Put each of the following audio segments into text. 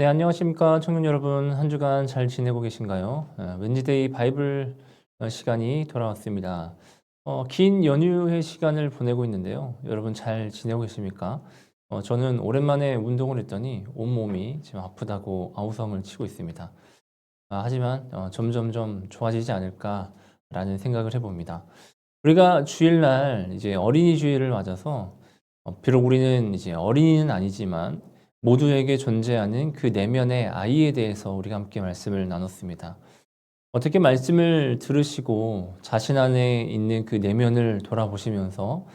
네, 안녕하십니까, 청년 여러분. 한 주간 잘 지내고 계신가요? 웬디데이 바이블 시간이 돌아왔습니다. 긴 연휴의 시간을 보내고 있는데요. 여러분 잘 지내고 계십니까? 저는 오랜만에 운동을 했더니 온몸이 지금 아프다고 아우성을 치고 있습니다. 하지만 점점점 좋아지지 않을까라는 생각을 해봅니다. 우리가 주일날 이제 어린이 주일을 맞아서 비록 우리는 이제 어린이는 아니지만 모두에게 존재하는 그 내면의 아이에 대해서 우리가 함께 말씀을 나눴습니다. 어떻게 말씀을 들으시고 자신 안에 있는 그 내면을 돌아보시면서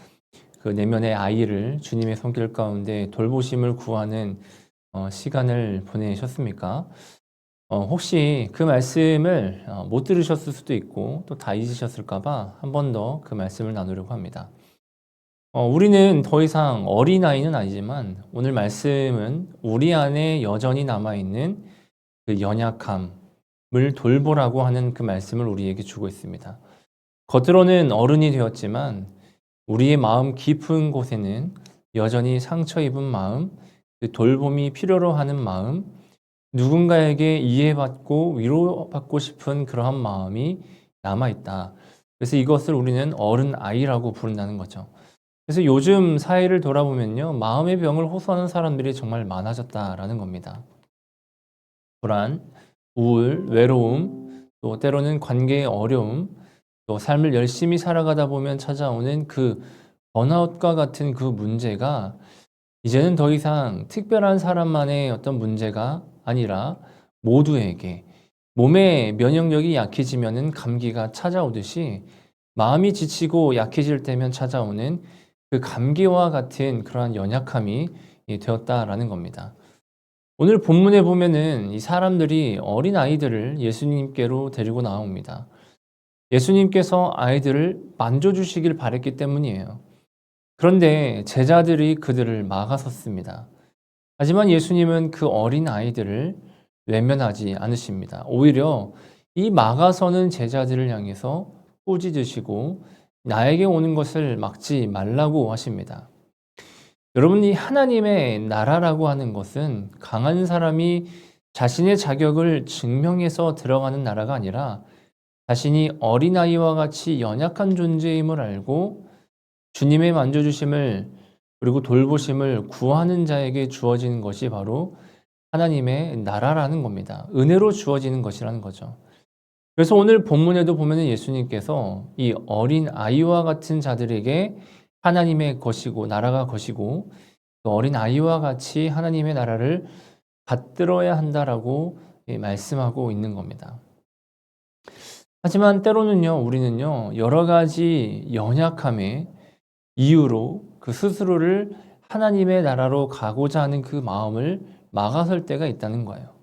그 내면의 아이를 주님의 손길 가운데 돌보심을 구하는 시간을 보내셨습니까? 혹시 그 말씀을 못 들으셨을 수도 있고 또 다 잊으셨을까 봐 한 번 더 그 말씀을 나누려고 합니다. 우리는 더 이상 어린아이는 아니지만 오늘 말씀은 우리 안에 여전히 남아있는 그 연약함을 돌보라고 하는 그 말씀을 우리에게 주고 있습니다. 겉으로는 어른이 되었지만 우리의 마음 깊은 곳에는 여전히 상처 입은 마음, 그 돌봄이 필요로 하는 마음, 누군가에게 이해받고 위로받고 싶은 그러한 마음이 남아있다. 그래서 이것을 우리는 어른아이라고 부른다는 거죠. 그래서 요즘 사회를 돌아보면요, 마음의 병을 호소하는 사람들이 정말 많아졌다라는 겁니다. 불안, 우울, 외로움, 또 때로는 관계의 어려움, 또 삶을 열심히 살아가다 보면 찾아오는 그 번아웃과 같은 그 문제가 이제는 더 이상 특별한 사람만의 어떤 문제가 아니라 모두에게 몸의 면역력이 약해지면은 감기가 찾아오듯이 마음이 지치고 약해질 때면 찾아오는 그 감기와 같은 그러한 연약함이 되었다라는 겁니다. 오늘 본문에 보면은 이 사람들이 어린 아이들을 예수님께로 데리고 나옵니다. 예수님께서 아이들을 만져주시길 바랬기 때문이에요. 그런데 제자들이 그들을 막아섰습니다. 하지만 예수님은 그 어린 아이들을 외면하지 않으십니다. 오히려 이 막아서는 제자들을 향해서 꾸짖으시고 나에게 오는 것을 막지 말라고 하십니다. 여러분, 이 하나님의 나라라고 하는 것은 강한 사람이 자신의 자격을 증명해서 들어가는 나라가 아니라 자신이 어린아이와 같이 연약한 존재임을 알고 주님의 만져주심을 그리고 돌보심을 구하는 자에게 주어지는 것이 바로 하나님의 나라라는 겁니다. 은혜로 주어지는 것이라는 거죠. 그래서 오늘 본문에도 보면 예수님께서 이 어린 아이와 같은 자들에게 하나님의 것이고 나라가 것이고 그 어린 아이와 같이 하나님의 나라를 받들어야 한다라고 말씀하고 있는 겁니다. 하지만 때로는요, 우리는요, 여러 가지 연약함의 이유로 그 스스로를 하나님의 나라로 가고자 하는 그 마음을 막아설 때가 있다는 거예요.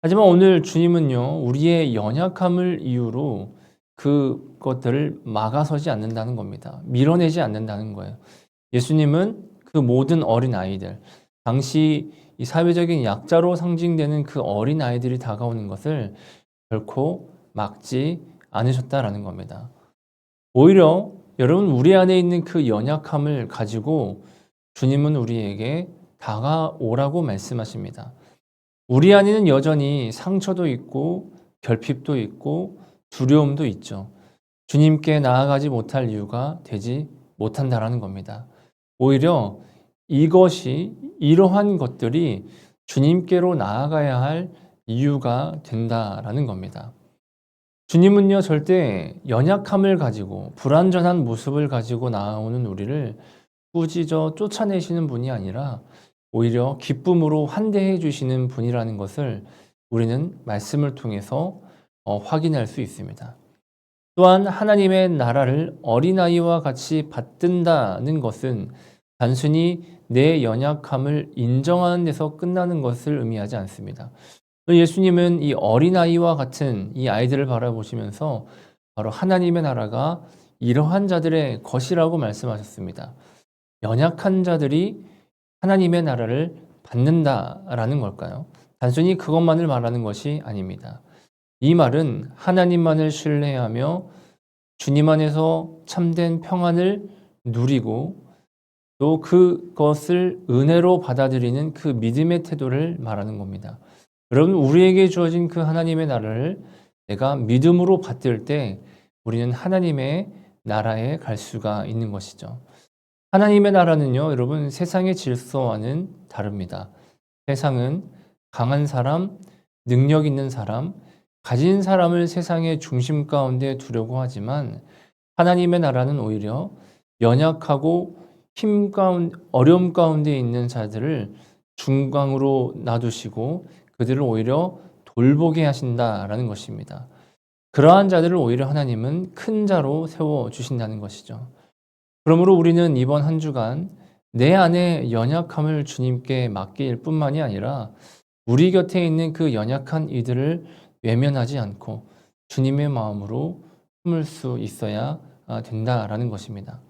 하지만 오늘 주님은요, 우리의 연약함을 이유로 그것들을 막아서지 않는다는 겁니다. 밀어내지 않는다는 거예요. 예수님은 그 모든 어린 아이들, 당시 이 사회적인 약자로 상징되는 그 어린 아이들이 다가오는 것을 결코 막지 않으셨다라는 겁니다. 오히려 여러분, 우리 안에 있는 그 연약함을 가지고 주님은 우리에게 다가오라고 말씀하십니다. 우리 안에는 여전히 상처도 있고 결핍도 있고 두려움도 있죠. 주님께 나아가지 못할 이유가 되지 못한다라는 겁니다. 오히려 이러한 것들이 주님께로 나아가야 할 이유가 된다라는 겁니다. 주님은요, 절대 연약함을 가지고 불완전한 모습을 가지고 나오는 우리를 꾸짖어 쫓아내시는 분이 아니라 오히려 기쁨으로 환대해 주시는 분이라는 것을 우리는 말씀을 통해서 확인할 수 있습니다. 또한 하나님의 나라를 어린아이와 같이 받든다는 것은 단순히 내 연약함을 인정하는 데서 끝나는 것을 의미하지 않습니다. 예수님은 이 어린아이와 같은 이 아이들을 바라보시면서 바로 하나님의 나라가 이러한 자들의 것이라고 말씀하셨습니다. 연약한 자들이 하나님의 나라를 받는다라는 걸까요? 단순히 그것만을 말하는 것이 아닙니다. 이 말은 하나님만을 신뢰하며 주님 안에서 참된 평안을 누리고 또 그것을 은혜로 받아들이는 그 믿음의 태도를 말하는 겁니다. 여러분, 우리에게 주어진 그 하나님의 나라를 내가 믿음으로 받들 때 우리는 하나님의 나라에 갈 수가 있는 것이죠. 하나님의 나라는요, 여러분, 세상의 질서와는 다릅니다. 세상은 강한 사람, 능력 있는 사람, 가진 사람을 세상의 중심 가운데 두려고 하지만 하나님의 나라는 오히려 연약하고 어려움 가운데 있는 자들을 중앙으로 놔두시고 그들을 오히려 돌보게 하신다라는 것입니다. 그러한 자들을 오히려 하나님은 큰 자로 세워주신다는 것이죠. 그러므로 우리는 이번 한 주간 내 안에 연약함을 주님께 맡길 뿐만이 아니라 우리 곁에 있는 그 연약한 이들을 외면하지 않고 주님의 마음으로 품을 수 있어야 된다라는 것입니다.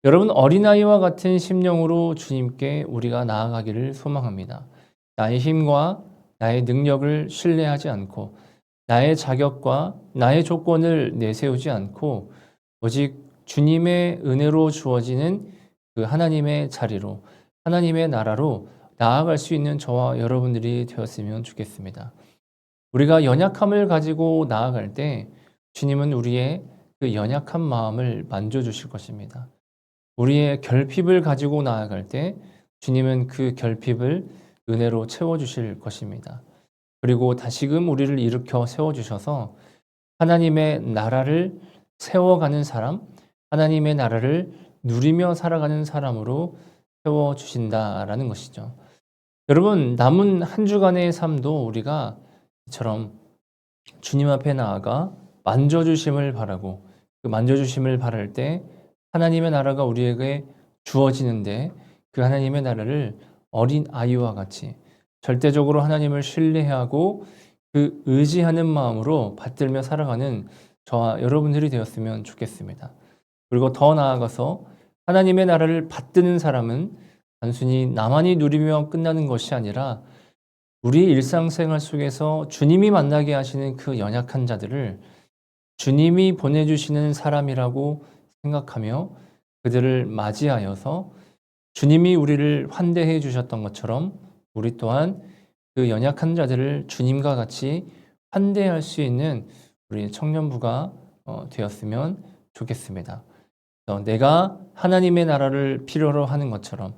여러분, 어린아이와 같은 심령으로 주님께 우리가 나아가기를 소망합니다. 나의 힘과 나의 능력을 신뢰하지 않고 나의 자격과 나의 조건을 내세우지 않고 오직 주님의 은혜로 주어지는 그 하나님의 자리로 하나님의 나라로 나아갈 수 있는 저와 여러분들이 되었으면 좋겠습니다. 우리가 연약함을 가지고 나아갈 때 주님은 우리의 그 연약한 마음을 만져주실 것입니다. 우리의 결핍을 가지고 나아갈 때 주님은 그 결핍을 은혜로 채워주실 것입니다. 그리고 다시금 우리를 일으켜 세워주셔서 하나님의 나라를 세워가는 사람, 하나님의 나라를 누리며 살아가는 사람으로 세워주신다라는 것이죠. 여러분, 남은 한 주간의 삶도 우리가 이처럼 주님 앞에 나아가 만져주심을 바라고 그 만져주심을 바랄 때 하나님의 나라가 우리에게 주어지는데 그 하나님의 나라를 어린 아이와 같이 절대적으로 하나님을 신뢰하고 그 의지하는 마음으로 받들며 살아가는 저와 여러분들이 되었으면 좋겠습니다. 그리고 더 나아가서 하나님의 나라를 받드는 사람은 단순히 나만이 누리며 끝나는 것이 아니라 우리 일상생활 속에서 주님이 만나게 하시는 그 연약한 자들을 주님이 보내주시는 사람이라고 생각하며 그들을 맞이하여서 주님이 우리를 환대해 주셨던 것처럼 우리 또한 그 연약한 자들을 주님과 같이 환대할 수 있는 우리 청년부가 되었으면 좋겠습니다. 내가 하나님의 나라를 필요로 하는 것처럼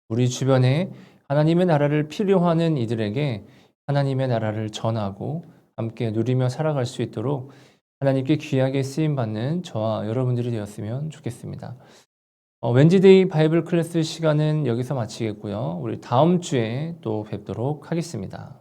우리 주변에 하나님의 나라를 필요하는 이들에게 하나님의 나라를 전하고 함께 누리며 살아갈 수 있도록 하나님께 귀하게 쓰임받는 저와 여러분들이 되었으면 좋겠습니다. 웬지데이 바이블 클래스 시간은 여기서 마치겠고요. 우리 다음 주에 또 뵙도록 하겠습니다.